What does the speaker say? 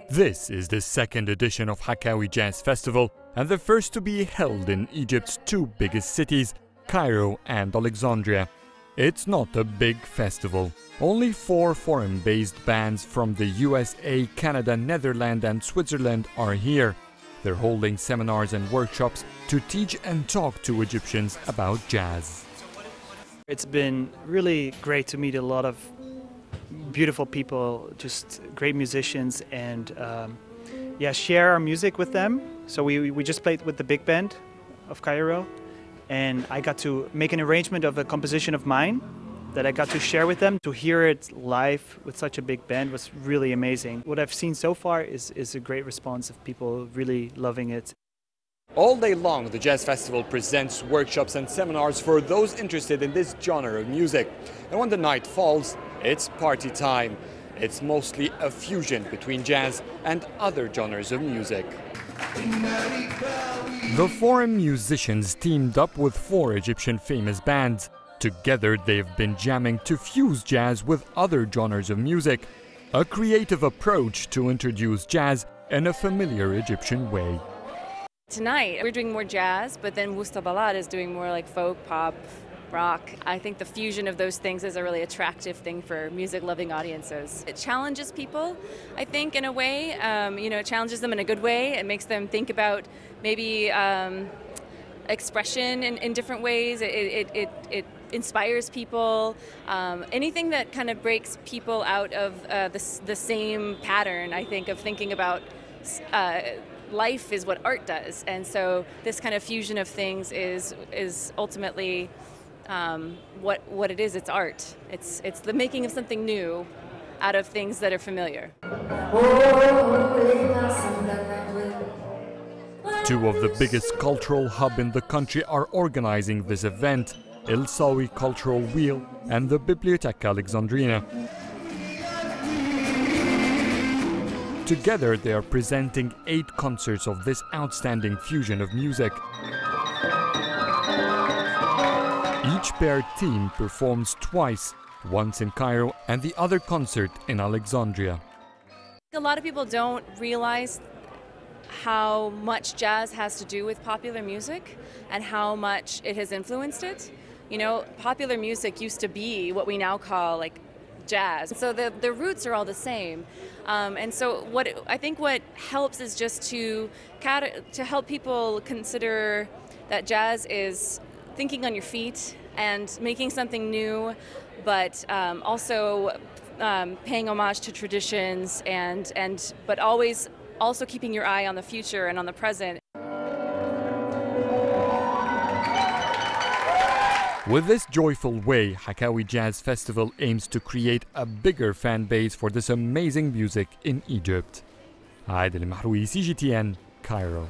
This is the second edition of Hakawy Jazz Festival and the first to be held in Egypt's two biggest cities, Cairo and Alexandria. It's not a big festival. Only 4 foreign-based bands from the USA, Canada, Netherlands and Switzerland are here. They're holding seminars and workshops to teach and talk to Egyptians about jazz. It's been really great to meet a lot of beautiful people, just great musicians, and share our music with them. So we just played with the big band of Cairo, and I got to make an arrangement of a composition of mine that I got to share with them. To hear it live with such a big band was really amazing. What I've seen so far is a great response of people really loving it. All day long, the Jazz Festival presents workshops and seminars for those interested in this genre of music. And when the night falls, it's party time. It's mostly a fusion between jazz and other genres of music. The foreign musicians teamed up with 4 Egyptian famous bands. Together, they've been jamming to fuse jazz with other genres of music, a creative approach to introduce jazz in a familiar Egyptian way. Tonight, we're doing more jazz, but then Wusta Balad is doing more like folk, pop, rock. I think the fusion of those things is a really attractive thing for music-loving audiences. It challenges people, I think, in a way. It challenges them in a good way. It makes them think about maybe expression in different ways. It inspires people. Anything that kind of breaks people out of the same pattern, I think, of thinking about life is what art does. And so this kind of fusion of things is ultimately what it is. It's art. It's the making of something new out of things that are familiar. 2 of the biggest cultural hubs in the country are organizing this event, El Sawi Cultural Wheel and the Biblioteca Alexandrina. Together they are presenting 8 concerts of this outstanding fusion of music. Each paired team performs twice, once in Cairo and the other concert in Alexandria. A lot of people don't realize how much jazz has to do with popular music and how much it has influenced it. You know, popular music used to be what we now call like jazz. So the roots are all the same. And so I think what helps is just to help people consider that jazz is thinking on your feet and making something new, but also paying homage to traditions but always also keeping your eye on the future and on the present. With this joyful way, Hakawy Jazz Festival aims to create a bigger fan base for this amazing music in Egypt. Adel EL Mahrouky, CGTN, Cairo.